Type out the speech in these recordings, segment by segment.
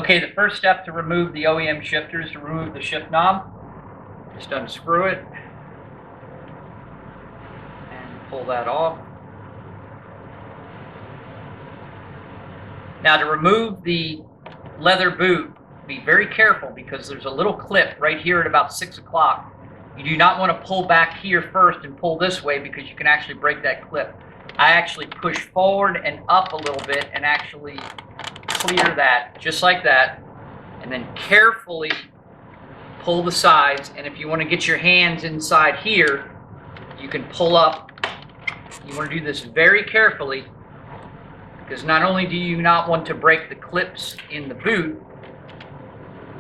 Okay, the first step to remove the OEM shifter is to remove the shift knob. Just unscrew it and pull that off. Now to remove the leather boot, be very careful because there's a little clip right here at about 6 o'clock. You do not want to pull back here first and pull this way because you can actually break that clip. I actually push forward and up a little bit and actually clear that just like that, and then carefully pull the sides. And if you want to get your hands inside here, you can pull up. You want to do this very carefully because not only do you not want to break the clips in the boot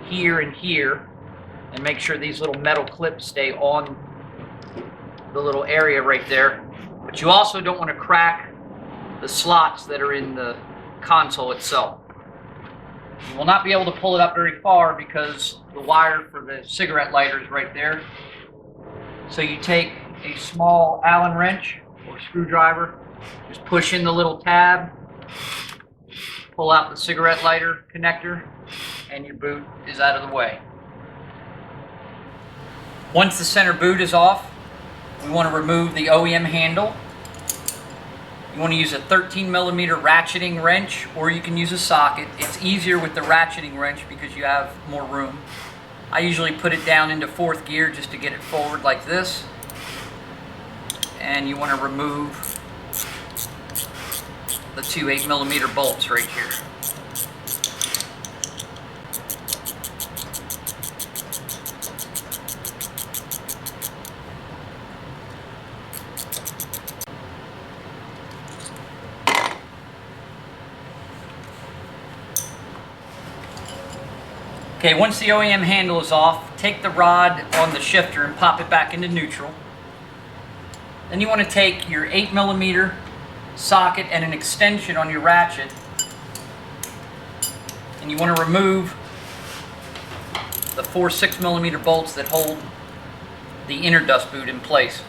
here and here, and make sure these little metal clips stay on the little area right there, but you also don't want to crack the slots that are in the console itself. You will not be able to pull it up very far because the wire for the cigarette lighter is right there. So you take a small Allen wrench or screwdriver, just push in the little tab, pull out the cigarette lighter connector, and your boot is out of the way. Once the center boot is off, we want to remove the OEM handle. You want to use a 13mm ratcheting wrench, or you can use a socket. It's easier with the ratcheting wrench because you have more room. I usually put it down into 4th gear just to get it forward like this. And you want to remove the two 8mm bolts right here. Okay, once the OEM handle is off, take the rod on the shifter and pop it back into neutral. Then you want to take your 8mm socket and an extension on your ratchet, and you want to remove the 4 6mm bolts that hold the inner dust boot in place.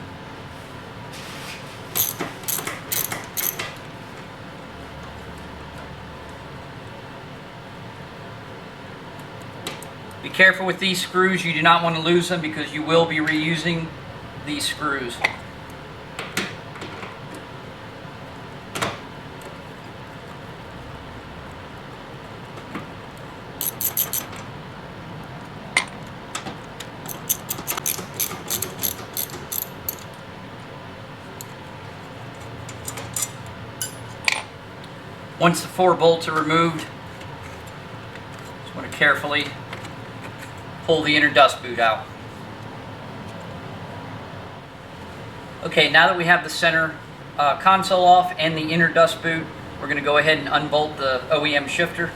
Be careful with these screws. You do not want to lose them because you will be reusing these screws. Once the 4 bolts are removed, just want to carefully pull the inner dust boot out. Okay, now that we have the center console off and the inner dust boot, we're going to go ahead and unbolt the OEM shifter.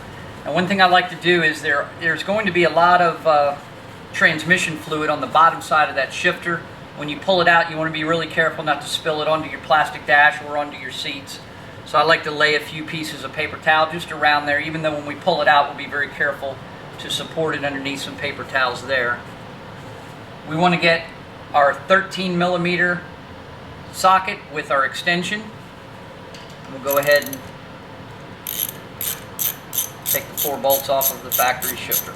And one thing I like to do is there's going to be a lot of transmission fluid on the bottom side of that shifter. When you pull it out, you want to be really careful not to spill it onto your plastic dash or onto your seats. So I like to lay a few pieces of paper towel just around there, even though when we pull it out, we'll be very careful to support it underneath some paper towels there. We want to get our 13mm socket with our extension. We'll go ahead and take the 4 bolts off of the factory shifter.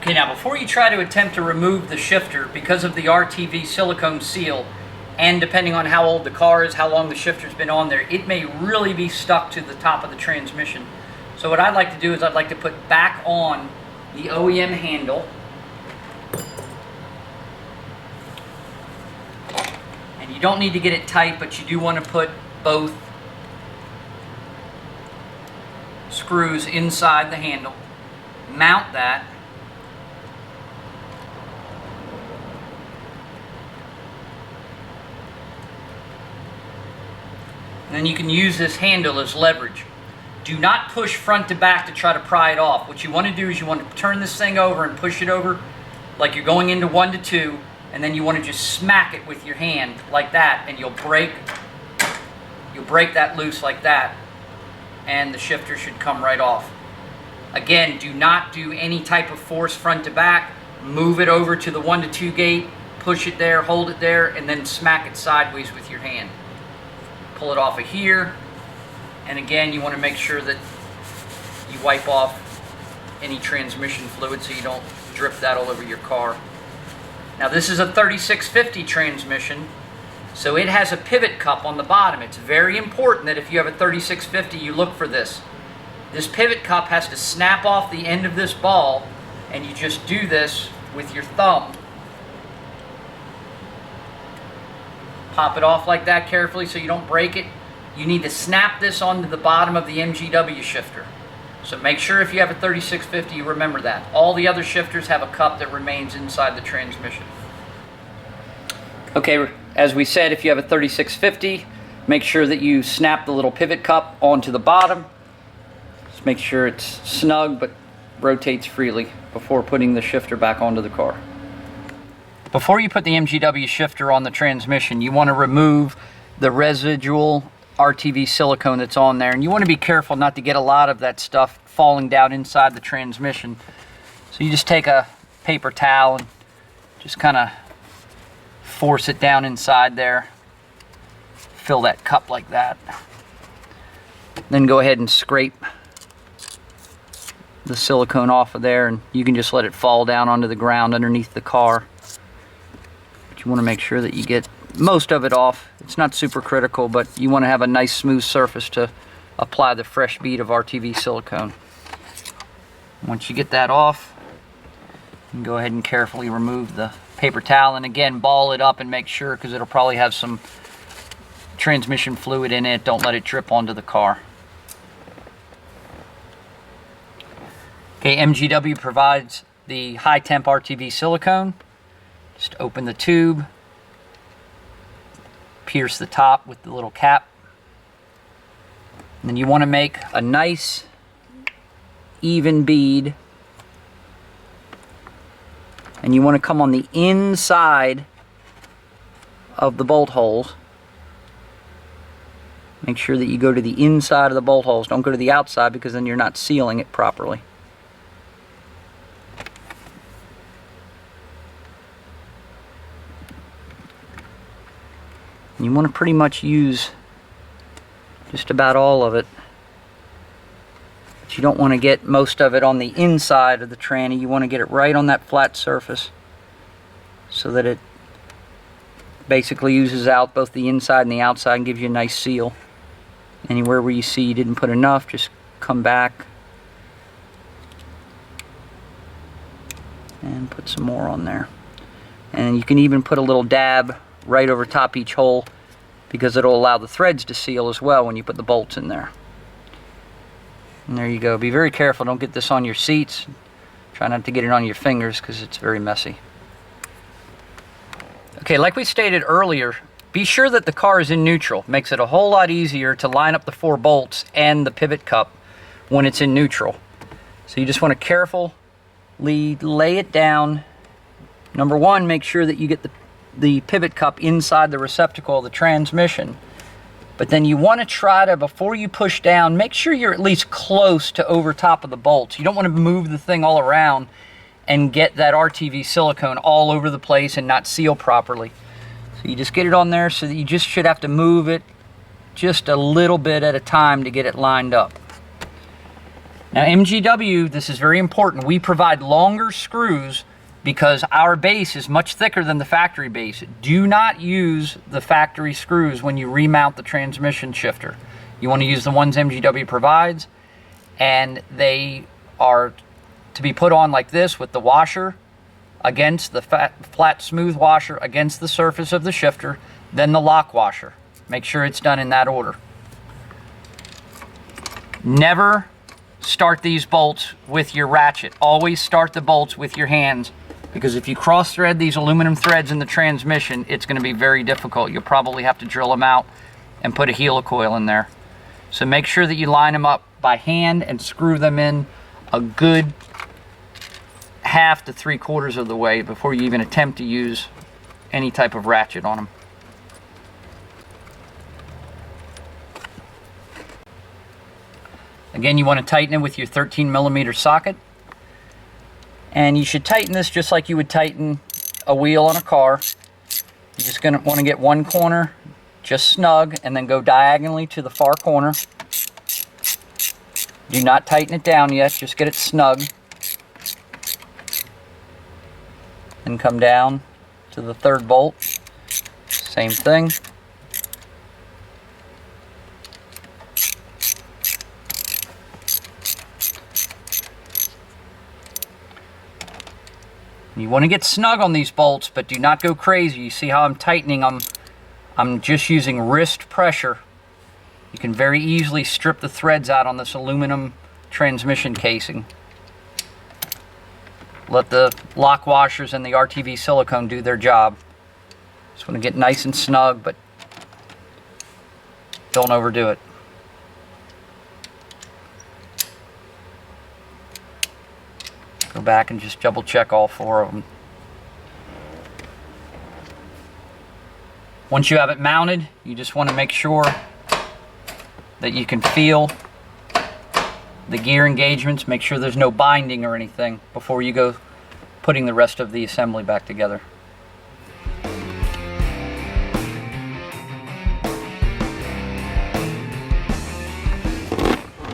Okay, now before you try to attempt to remove the shifter, because of the RTV silicone seal, and depending on how old the car is, how long the shifter's been on there, it may really be stuck to the top of the transmission. So what I'd like to do is I'd like to put back on the OEM handle. And you don't need to get it tight, but you do want to put both screws inside the handle. Mount that. And then you can use this handle as leverage. Do not push front to back to try to pry it off. What you want to do is you want to turn this thing over and push it over like you're going into 1 to 2, and then you want to just smack it with your hand like that, and you'll break that loose like that, and the shifter should come right off. Again, do not do any type of force front to back. move it over to the 1 to 2 gate, push it there, hold it there, and then smack it sideways with your hand. Pull it off of here, and again, you want to make sure that you wipe off any transmission fluid so you don't drip that all over your car. Now this is a 3650 transmission, so it has a pivot cup on the bottom. It's very important that if you have a 3650, you look for this. This pivot cup has to snap off the end of this ball, and you just do this with your thumb. Pop it off like that carefully so you don't break it. You need to snap this onto the bottom of the MGW shifter. So make sure if you have a 3650, you remember that. All the other shifters have a cup that remains inside the transmission. Okay, as we said, if you have a 3650, make sure that you snap the little pivot cup onto the bottom. Just make sure it's snug but rotates freely before putting the shifter back onto the car. Before you put the MGW shifter on the transmission, you want to remove the residual RTV silicone that's on there, and you want to be careful not to get a lot of that stuff falling down inside the transmission. So you just take a paper towel and just kind of force it down inside there, fill that cup like that, then go ahead and scrape the silicone off of there, and you can just let it fall down onto the ground underneath the car. But you want to make sure that you get most of it off. It's not super critical, but you want to have a nice smooth surface to apply the fresh bead of RTV silicone. Once you get that off, you can go ahead and carefully remove the paper towel, and again, ball it up and make sure, because it'll probably have some transmission fluid in it. Don't let it drip onto the car. Okay, MGW provides the high temp RTV silicone. Just open the tube, pierce the top with the little cap, and then you want to make a nice even bead, and you want to come on the inside of the bolt holes. Make sure that you go to the inside of the bolt holes. Don't go to the outside, because then you're not sealing it properly. You want to pretty much use just about all of it, but you don't want to get most of it on the inside of the tranny. You want to get it right on that flat surface so that it basically uses out both the inside and the outside and gives you a nice seal. Anywhere where you see you didn't put enough, just come back and put some more on there. And you can even put a little dab right over top each hole, because it'll allow the threads to seal as well when you put the bolts in there. And there you go. Be very careful, don't get this on your seats. Try not to get it on your fingers, because it's very messy. Okay, like we stated earlier, be sure that the car is in neutral. Makes it a whole lot easier to line up the 4 bolts and the pivot cup when it's in neutral. So you just want to carefully lay it down. Number one, make sure that you get the pivot cup inside the receptacle of the transmission. But then you want to try to, before you push down, make sure you're at least close to over top of the bolts. You don't want to move the thing all around and get that RTV silicone all over the place and not seal properly. So you just get it on there, so that you just should have to move it just a little bit at a time to get it lined up. Now MGW, this is very important, we provide longer screws because our base is much thicker than the factory base. Do not use the factory screws when you remount the transmission shifter. You want to use the ones MGW provides, and they are to be put on like this, with the washer against the flat smooth washer against the surface of the shifter, then the lock washer. Make sure it's done in that order. Never start these bolts with your ratchet. Always start the bolts with your hands, because if you cross thread these aluminum threads in the transmission, it's going to be very difficult. You'll probably have to drill them out and put a helicoil in there. So make sure that you line them up by hand and screw them in a good 1/2 to 3/4 of the way before you even attempt to use any type of ratchet on them. Again, you want to tighten it with your 13mm socket. And you should tighten this just like you would tighten a wheel on a car. You're just going to want to get one corner just snug and then go diagonally to the far corner. Do not tighten it down yet, just get it snug. And come down to the third bolt. Same thing. You want to get snug on these bolts, but do not go crazy. You see how I'm tightening them? I'm just using wrist pressure. You can very easily strip the threads out on this aluminum transmission casing. Let the lock washers and the RTV silicone do their job. Just want to get nice and snug, but don't overdo it. Go back and just double check all four of them. Once you have it mounted, you just want to make sure that you can feel the gear engagements. Make sure there's no binding or anything before you go putting the rest of the assembly back together.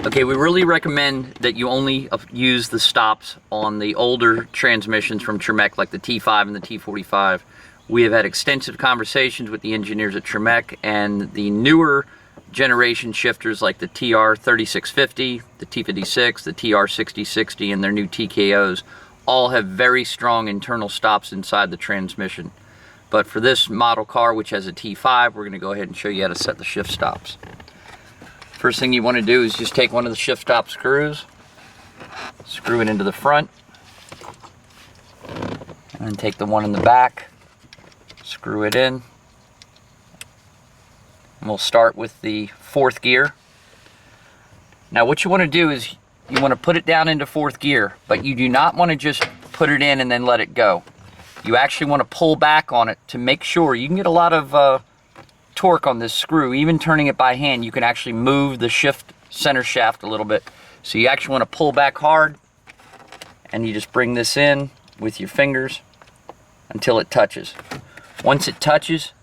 Okay, we really recommend that you only use the stops on the older transmissions from Tremec, like the T5 and the T45. We have had extensive conversations with the engineers at Tremec, and the newer generation shifters like the TR3650, the T56, the TR6060, and their new TKOs all have very strong internal stops inside the transmission. But for this model car, which has a T5, we're going to go ahead and show you how to set the shift stops. First thing you want to do is just take one of the shift stop screws, screw it into the front, and then take the one in the back, screw it in, and we'll start with the fourth gear. Now what you want to do is you want to put it down into fourth gear, but you do not want to just put it in and then let it go. You actually want to pull back on it to make sure. You can get a lot of torque on this screw. Even turning it by hand, you can actually move the shift center shaft a little bit. So you actually want to pull back hard, and you just bring this in with your fingers until it touches. Once it touches,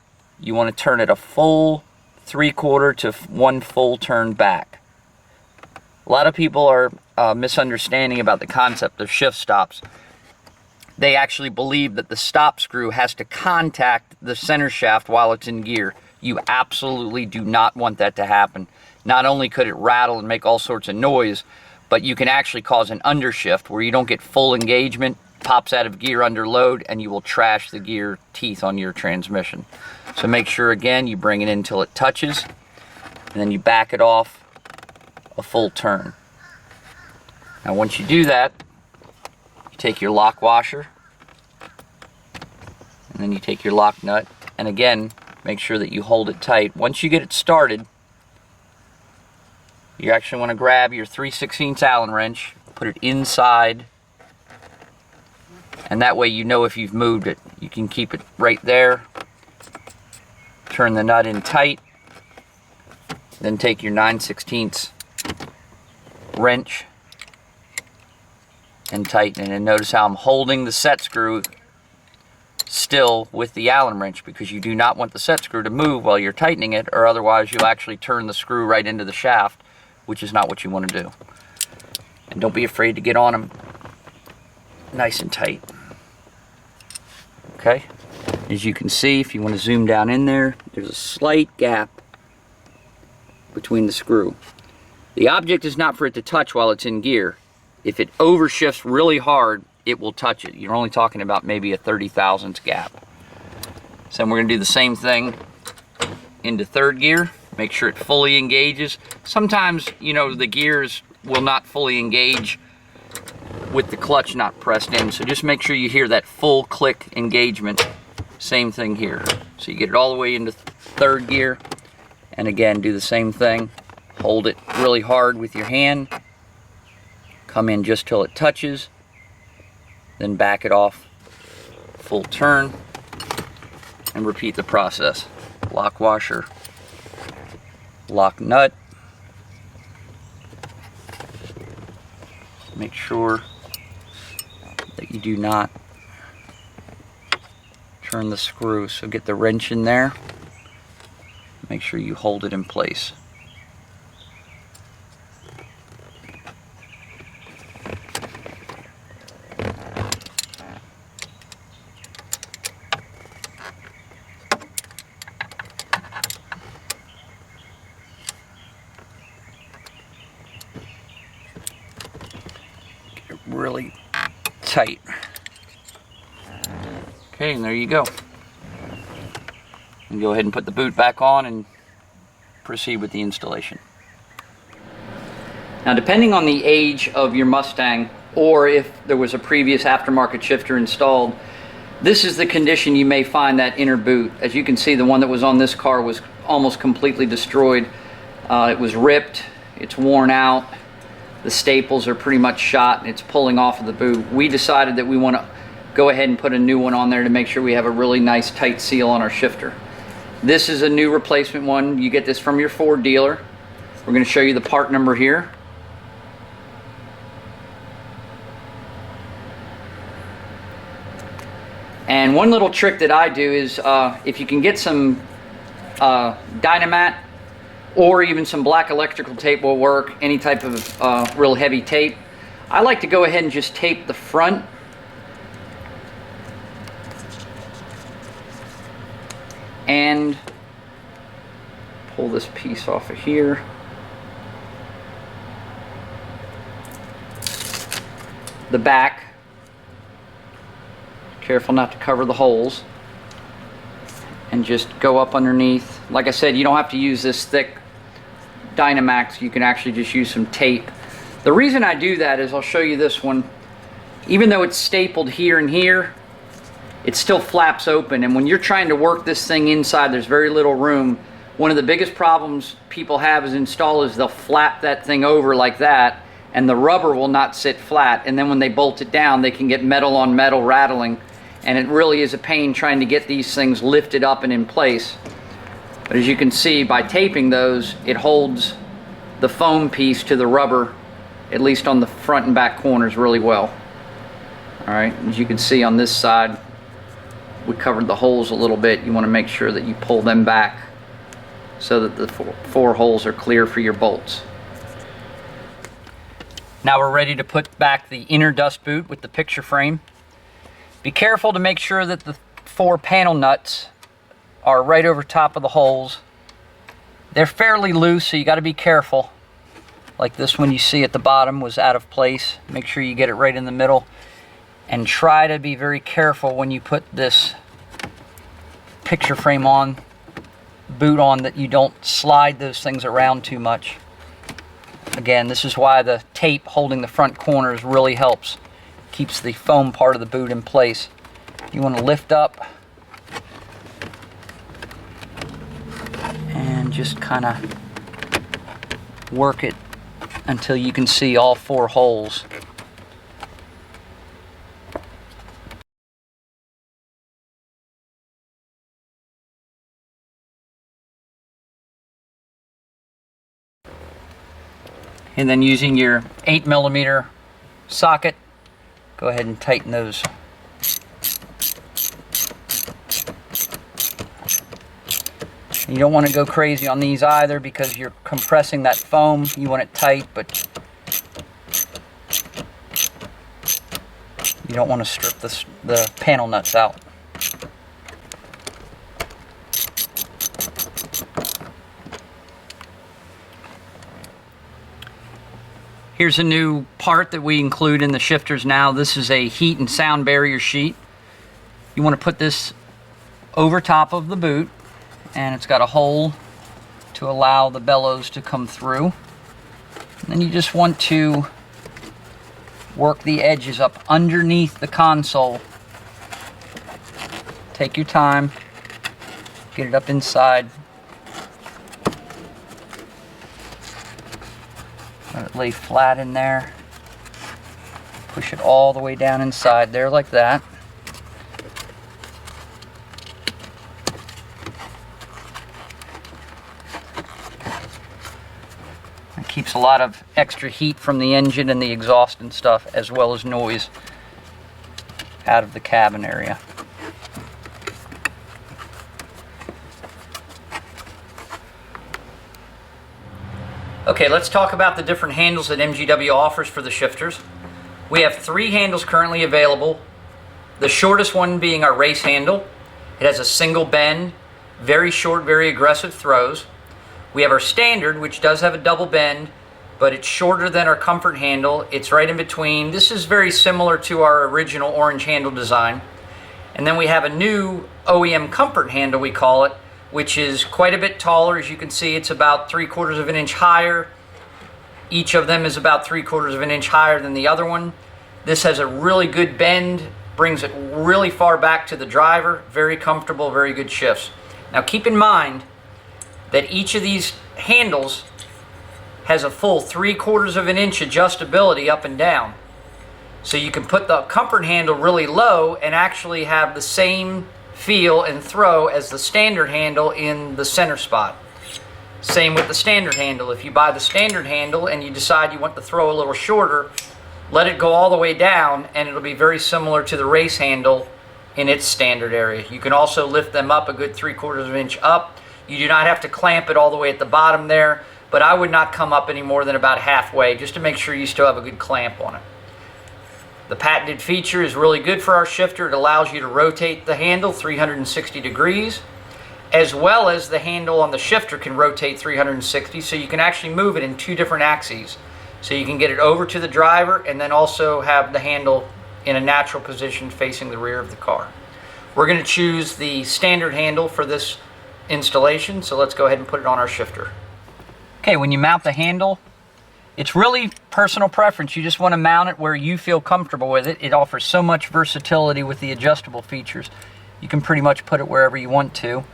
you want to turn it a full 3/4 to 1 full turn back. A lot of people are misunderstanding about the concept of shift stops. They actually believe that the stop screw has to contact the center shaft while it's in gear. You absolutely do not want that to happen. Not only could it rattle and make all sorts of noise, but you can actually cause an undershift where you don't get full engagement, pops out of gear under load, and you will trash the gear teeth on your transmission. So make sure, again, you bring it in until it touches, and then you back it off a full turn. Now once you do that, you take your lock washer, and then you take your lock nut, and again, make sure that you hold it tight. Once you get it started, you actually want to grab your 3/16 Allen wrench, put it inside, and that way you know if you've moved it. You can keep it right there, turn the nut in tight, then take your 9/16 wrench and tighten it. And notice how I'm holding the set screw still with the Allen wrench, because you do not want the set screw to move while you're tightening it, or otherwise you'll actually turn the screw right into the shaft, which is not what you want to do. And don't be afraid to get on them nice and tight. Okay, as you can see, if you want to zoom down in there, there's a slight gap between the screw. The object is not for it to touch while it's in gear. If it overshifts really hard, it will touch it. You're only talking about maybe a 30/1000th gap. So we're going to do the same thing into third gear. Make sure it fully engages. Sometimes, you know, the gears will not fully engage with the clutch not pressed in. So just make sure you hear that full click engagement. Same thing here. So you get it all the way into third gear. And again, do the same thing. Hold it really hard with your hand. Come in just till it touches. Then back it off full turn, and repeat the process. Lock washer, lock nut, make sure that you do not turn the screw. So get the wrench in there. Make sure you hold it in place. Get it really tight. Okay, and there you go. And go ahead and put the boot back on and proceed with the installation. Now, depending on the age of your Mustang, or if there was a previous aftermarket shifter installed, this is the condition you may find that inner boot. As you can see, the one that was on this car was almost completely destroyed. It was ripped, it's worn out, the staples are pretty much shot, and it's pulling off of the boot. We decided that we want to go ahead and put a new one on there to make sure we have a really nice tight seal on our shifter. This is a new replacement one. You get this from your Ford dealer. We're going to show you the part number here. And one little trick that I do is if you can get some Dynamat or even some black electrical tape will work, any type of real heavy tape. I like to go ahead and just tape the front and pull this piece off of here. The back, careful not to cover the holes, and just go up underneath. Like I said, you don't have to use this thick Dynamax, you can actually just use some tape. The reason I do that is, I'll show you this one, even though it's stapled here and here, it still flaps open, and when you're trying to work this thing inside, there's very little room. One of the biggest problems people have as installers, they'll flap that thing over like that, and the rubber will not sit flat, and then when they bolt it down, they can get metal on metal rattling, and it really is a pain trying to get these things lifted up and in place. But as you can see, by taping those, it holds the foam piece to the rubber, at least on the front and back corners, really well. Alright, as you can see on this side, we covered the holes a little bit. You want to make sure that you pull them back so that the four holes are clear for your bolts. Now we're ready to put back the inner dust boot with the picture frame. Be careful to make sure that the 4 panel nuts are right over top of the holes. They're fairly loose, so you got to be careful. Like this one you see at the bottom was out of place. Make sure you get it right in the middle. And try to be very careful when you put this picture frame on, boot on, that you don't slide those things around too much. Again, this is why the tape holding the front corners really helps. Keeps the foam part of the boot in place. You want to lift up and just kind of work it until you can see all 4 holes. And then using your 8mm socket, go ahead and tighten those. You don't want to go crazy on these either because you're compressing that foam. You want it tight, but you don't want to strip the panel nuts out. Here's a new part that we include in the shifters now. This is a heat and sound barrier sheet. You want to put this over top of the boot, and it's got a hole to allow the bellows to come through. And then you just want to work the edges up underneath the console. Take your time, get it up inside. Let it lay flat in there. Push it all the way down inside there like that. It keeps a lot of extra heat from the engine and the exhaust and stuff, as well as noise. out of the cabin area. Okay, let's talk about the different handles that MGW offers for the shifters. We have 3 handles currently available. The shortest one being our race handle. It has a single bend, very short, very aggressive throws. We have our standard, which does have a double bend, but it's shorter than our comfort handle. It's right in between. This is very similar to our original orange handle design. And then we have a new OEM comfort handle, we call it, which is quite a bit taller. As you can see, it's about 3/4 of an inch higher. Each of them is about 3/4 of an inch higher than the other one. This has a really good bend, brings it really far back to the driver. Very comfortable, very good shifts. Now keep in mind that each of these handles has a full 3/4 of an inch adjustability up and down. So you can put the comfort handle really low and actually have the same feel and throw as the standard handle in the center spot. Same with the standard handle. If you buy the standard handle and you decide you want to throw a little shorter, let it go all the way down and it'll be very similar to the race handle in its standard area. You can also lift them up a good 3/4 of an inch up. You do not have to clamp it all the way at the bottom there, but I would not come up any more than about halfway just to make sure you still have a good clamp on it. The patented feature is really good for our shifter. It allows you to rotate the handle 360 degrees, as well as the handle on the shifter can rotate 360, so you can actually move it in 2 different axes. So you can get it over to the driver and then also have the handle in a natural position facing the rear of the car. We're going to choose the standard handle for this installation, so let's go ahead and put it on our shifter. Okay, when you mount the handle, it's really personal preference. You just want to mount it where you feel comfortable with it. It offers so much versatility with the adjustable features. You can pretty much put it wherever you want to.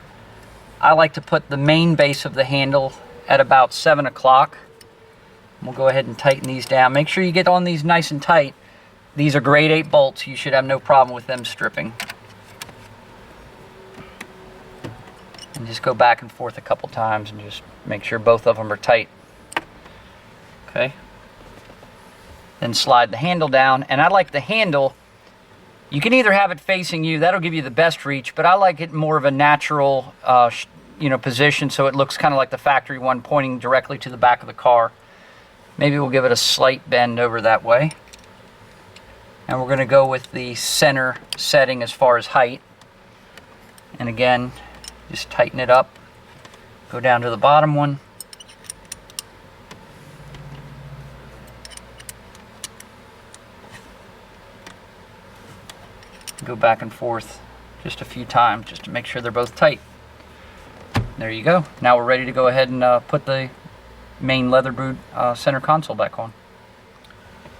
I like to put the main base of the handle at about 7 o'clock. We'll go ahead and tighten these down. Make sure you get on these nice and tight. These are grade 8 bolts. You should have no problem with them stripping. And just go back and forth a couple times and just make sure both of them are tight. Okay. Then slide the handle down, and I like the handle. You can either have it facing you, that'll give you the best reach, but I like it more of a natural position, so it looks kind of like the factory one pointing directly to the back of the car. Maybe we'll give it a slight bend over that way. And we're going to go with the center setting as far as height. And again, just tighten it up. Go down to the bottom one. Go back and forth just a few times just to make sure they're both tight. There you go. Now we're ready to go ahead and put the main leather boot center console back on.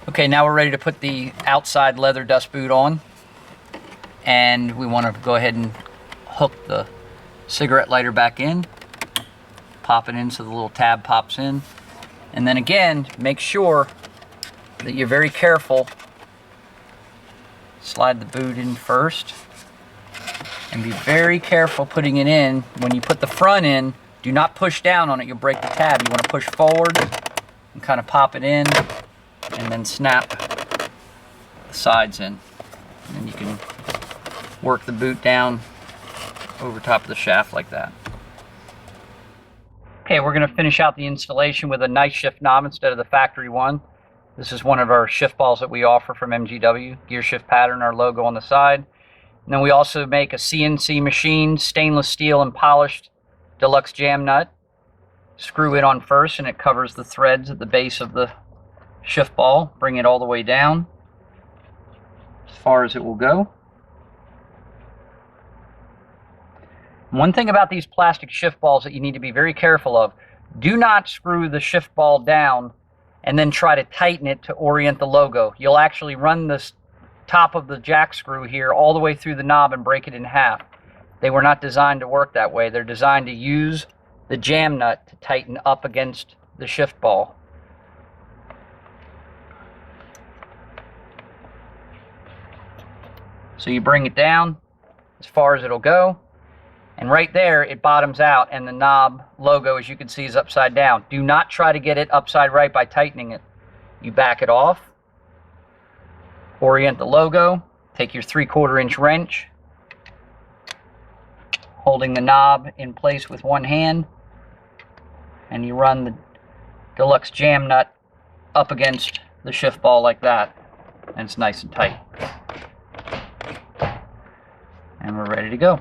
Okay, now we're ready to put the outside leather dust boot on, and we want to go ahead and hook the cigarette lighter back in, pop it in so the little tab pops in, and then again make sure that you're very careful. Slide the boot in first and be very careful putting it in. When you put the front in, do not push down on it, you'll break the tab. You want to push forward and kind of pop it in and then snap the sides in. And then you can work the boot down over top of the shaft like that. Okay, we're going to finish out the installation with a nice shift knob instead of the factory one. This is one of our shift balls that we offer from MGW. Gear shift pattern, our logo on the side. And then we also make a CNC machine, stainless steel and polished deluxe jam nut. Screw it on first and it covers the threads at the base of the shift ball. Bring it all the way down as far as it will go. One thing about these plastic shift balls that you need to be very careful of, do not screw the shift ball down and then try to tighten it to orient the logo. You'll actually run this top of the jack screw here all the way through the knob and break it in half. They were not designed to work that way. They're designed to use the jam nut to tighten up against the shift ball. So you bring it down as far as it'll go, and right there it bottoms out, and the knob logo, as you can see, is upside down. Do not try to get it upside right by tightening it. You back it off, orient the logo, Take your 3/4 inch wrench, holding the knob in place with one hand, and you run the deluxe jam nut up against the shift ball like that, and it's nice and tight. And we're ready to go.